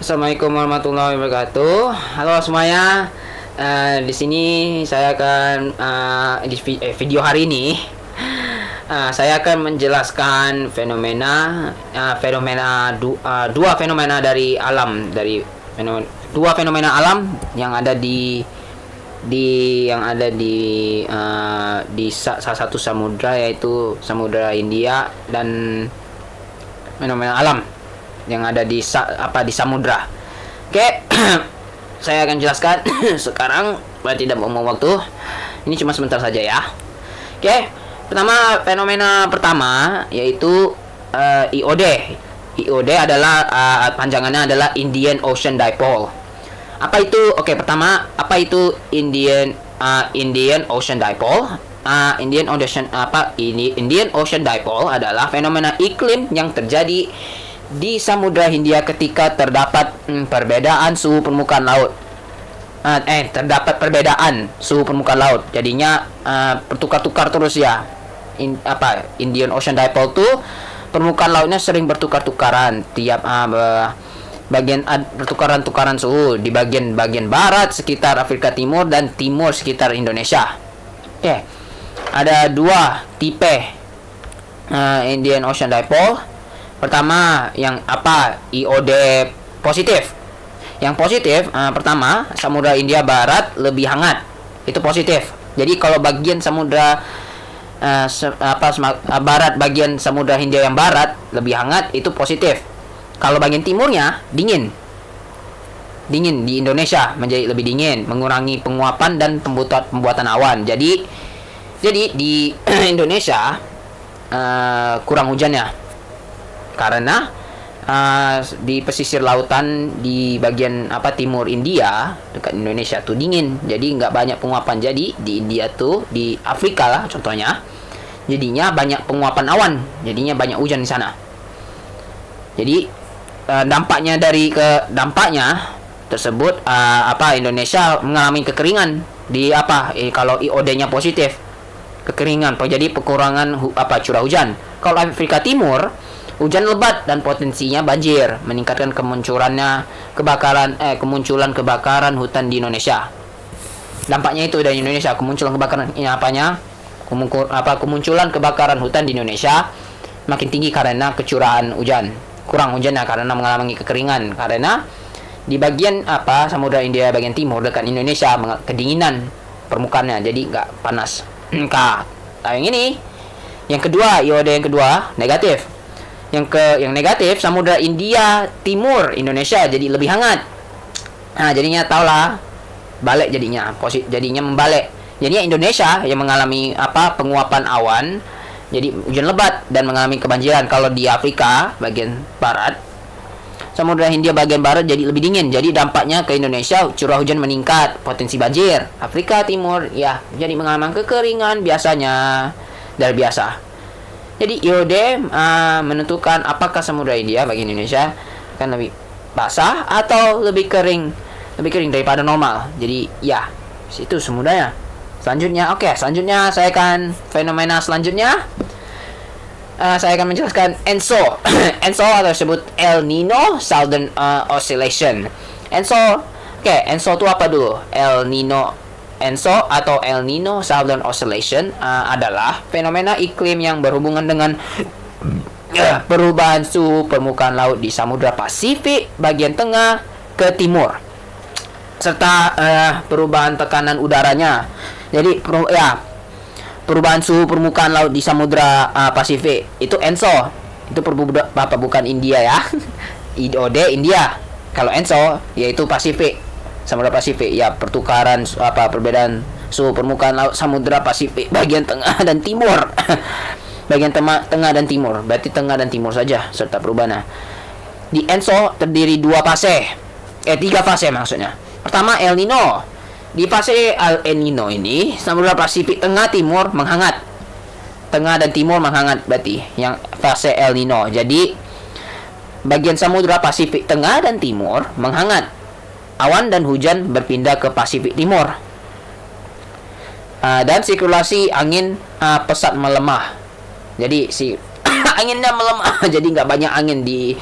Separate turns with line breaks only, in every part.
Assalamualaikum warahmatullahi wabarakatuh. Halo semuanya. Di sini saya akan di video hari ini saya akan menjelaskan dua fenomena dari alam, dua fenomena alam yang ada di salah satu samudra, yaitu Samudra Hindia, dan fenomena alam yang ada di samudra. Oke. Saya akan jelaskan sekarang, tidak membuang waktu. Ini cuma sebentar saja ya. Oke. Fenomena pertama yaitu IOD. IOD adalah panjangannya adalah Indian Ocean Dipole. Apa itu? Pertama, apa itu Indian Ocean Dipole? Indian Ocean Dipole adalah fenomena iklim yang terjadi di Samudra Hindia ketika terdapat perbedaan suhu permukaan laut. Terdapat perbedaan suhu permukaan laut. Jadinya bertukar-tukar terus ya. Indian Ocean Dipole tuh permukaan lautnya sering bertukar-tukaran tiap bertukaran-tukaran suhu di bagian barat sekitar Afrika Timur dan timur sekitar Indonesia. Ada dua tipe Indian Ocean Dipole. Pertama, yang IOD positif. Yang positif, pertama, Samudra Hindia Barat lebih hangat. Itu positif. Jadi kalau bagian samudra barat, bagian Samudra Hindia yang barat lebih hangat, itu positif. Kalau bagian timurnya dingin di Indonesia menjadi lebih dingin, mengurangi penguapan dan pembuatan awan. Jadi di Indonesia kurang hujannya. Karena di pesisir lautan di bagian timur India dekat Indonesia tuh dingin, jadi nggak banyak penguapan. Jadi di India tuh, di Afrika lah contohnya, jadinya banyak penguapan awan, jadinya banyak hujan di sana. Jadi dampaknya tersebut Indonesia mengalami kekeringan di kalau IOD-nya positif, kekeringan, jadi pengurangan curah hujan. Kalau Afrika Timur, hujan lebat dan potensinya banjir, meningkatkan kemunculan kebakaran hutan di Indonesia. Dampaknya itu dari Indonesia, kemunculan kebakaran hutan di Indonesia makin tinggi karena kecurahan hujan, kurang hujannya karena mengalami kekeringan, karena di bagian Samudra Hindia bagian timur dekat Indonesia kedinginan permukaannya, jadi nggak panas. Yang kedua, IOD yang kedua negatif. Yang negatif, Samudra Hindia Timur Indonesia jadi lebih hangat. Jadinya taulah balik, jadinya membalik. Jadinya Indonesia yang mengalami penguapan awan, jadi hujan lebat dan mengalami kebanjiran. Kalau di Afrika bagian barat, Samudra Hindia bagian barat jadi lebih dingin. Jadi dampaknya ke Indonesia, curah hujan meningkat, potensi banjir. Afrika Timur ya jadi mengalami kekeringan biasanya, dari biasa. Jadi IOD menentukan apakah Samudra Hindia bagi Indonesia akan lebih basah atau lebih kering daripada normal. Jadi ya, itu semuanya. Selanjutnya, saya akan fenomena selanjutnya. Saya akan menjelaskan ENSO. ENSO atau disebut El Nino Southern Oscillation. ENSO itu apa dulu? ENSO atau El Nino Southern Oscillation adalah fenomena iklim yang berhubungan dengan perubahan suhu permukaan laut di Samudra Pasifik bagian tengah ke timur, serta perubahan tekanan udaranya. Jadi perubahan suhu permukaan laut di Samudra Pasifik itu ENSO. Itu bukan India ya. IOD India. Kalau ENSO yaitu Pasifik, Samudra Pasifik ya, pertukaran perbedaan suhu permukaan laut Samudra Pasifik bagian tengah dan timur. Bagian tengah dan timur, berarti tengah dan timur saja serta perubahan. Di ENSO terdiri tiga fase maksudnya. Pertama, El Nino. Di fase El Nino ini Samudra Pasifik tengah timur menghangat. Tengah dan timur menghangat berarti yang fase El Nino. Jadi bagian Samudra Pasifik tengah dan timur menghangat. Awan dan hujan berpindah ke Pasifik Timur. Dan sirkulasi angin pesat melemah. Jadi anginnya melemah, jadi nggak banyak angin di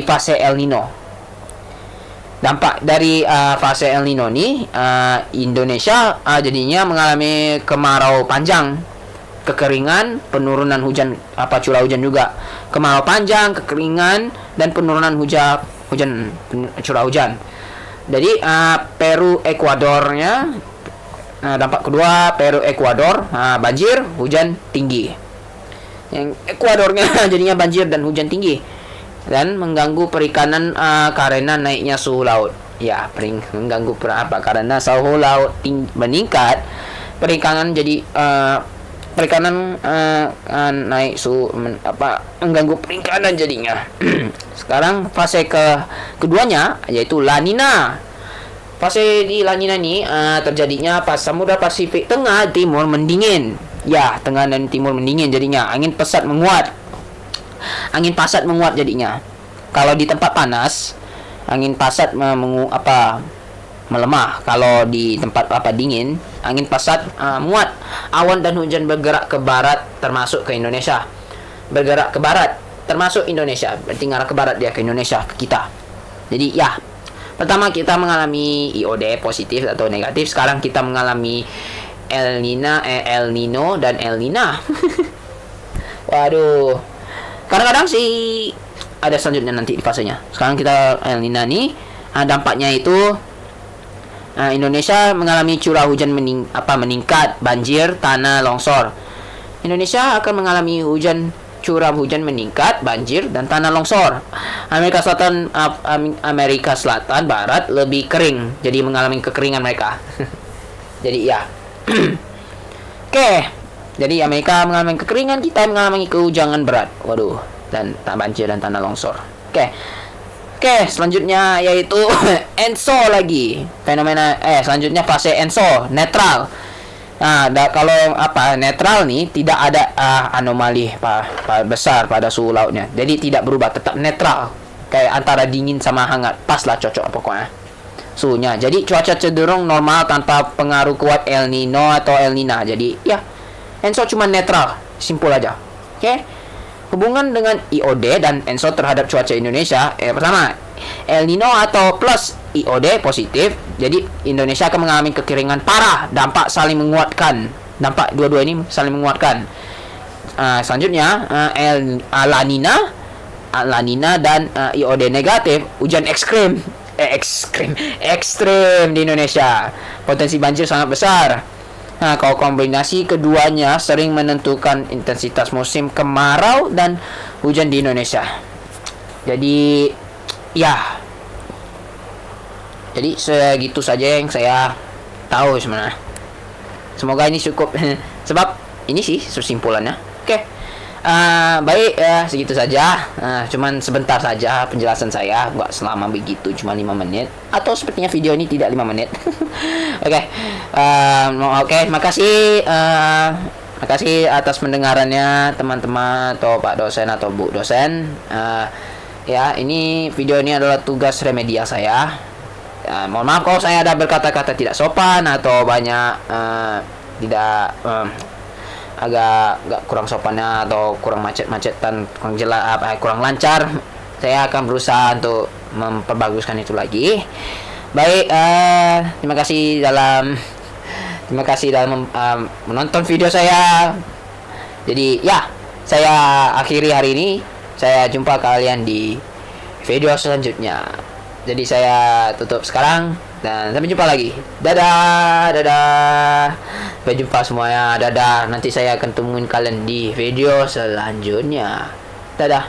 fase El Nino. dampak dari fase El Nino ni, Indonesia jadinya mengalami kemarau panjang, kekeringan, penurunan hujan, curah hujan juga, kemarau panjang, kekeringan, dan penurunan curah hujan. Jadi Peru, Ekuadornya, dampak kedua Peru, Ekuador, banjir, hujan tinggi. Yang Ekuadornya jadinya banjir dan hujan tinggi, dan mengganggu perikanan karena naiknya suhu laut. Ya, mengganggu karena suhu laut meningkat, perikanan jadi naik mengganggu perikanan jadinya. Sekarang fase keduanya yaitu La Nina. Fase di La Nina ini terjadinya pas Samudra Pasifik Tengah Timur mendingin. Ya, Tengah dan Timur mendingin jadinya. Angin pasat menguat jadinya. Kalau di tempat panas, angin pasat melemah. Kalau di tempat dingin, angin pasat menguat. Awan dan hujan bergerak ke barat termasuk ke Indonesia. Bergerak ke barat termasuk Indonesia. Berarti ngarah ke barat dia, ke Indonesia, ke kita. Jadi ya, pertama kita mengalami IOD positif atau negatif. Sekarang kita mengalami El Nino dan El Nina. Waduh. Kadang-kadang sih ada selanjutnya nanti di fasenya. Sekarang kita El Nina nih, dampaknya itu Indonesia mengalami curah hujan meningkat, banjir, tanah longsor. Indonesia akan mengalami curah hujan meningkat, banjir, dan tanah longsor. Amerika Selatan Barat lebih kering, jadi mengalami kekeringan mereka. Jadi ya. Oke. Jadi Amerika mengalami kekeringan, kita mengalami kehujanan berat. Waduh, dan banjir dan tanah longsor. Oke, selanjutnya yaitu ENSO lagi. Selanjutnya fase ENSO, netral. Nah, kalau netral nih tidak ada anomali besar pada suhu lautnya. Jadi tidak berubah, tetap netral. Kayak antara dingin sama hangat, pas lah, cocok pokoknya suhunya. Jadi cuaca cenderung normal tanpa pengaruh kuat El Nino atau El Nina. Jadi ya, ENSO cuma netral, simpel aja. Oke. Hubungan dengan IOD dan ENSO terhadap cuaca Indonesia. Pertama, El Nino atau plus IOD positif. Jadi Indonesia akan mengalami kekeringan parah. Dampak saling menguatkan. Dampak dua-dua ini saling menguatkan. Selanjutnya La Nina dan IOD negatif. Hujan ekstrim di Indonesia. Potensi banjir sangat besar. Nah, kalau kombinasi keduanya sering menentukan intensitas musim kemarau dan hujan di Indonesia. Jadi ya, jadi segitu saja yang saya tahu sebenarnya. Semoga ini cukup. Sebab ini sih kesimpulannya. Oke. Baik ya, segitu saja. Cuman sebentar saja penjelasan saya, nggak selama begitu, cuma 5 menit. Atau sepertinya video ini tidak 5 menit. Oke. Makasih. Makasih atas pendengarannya teman-teman atau Pak dosen atau Bu dosen. Ya, ini video ini adalah tugas remedial saya. Mohon maaf kalau saya ada berkata-kata tidak sopan atau banyak tidak agak kurang sopannya atau kurang macet-macetan, kurang jelas, kurang lancar. Saya akan berusaha untuk memperbaguskan itu lagi. Baik, terima kasih dalam menonton video saya. Jadi ya, saya akhiri hari ini. Saya jumpa kalian di video selanjutnya. Jadi saya tutup sekarang dan sampai jumpa lagi. Dadah. Sampai jumpa semuanya. Dadah. Nanti saya akan temuin kalian di video selanjutnya. Dadah.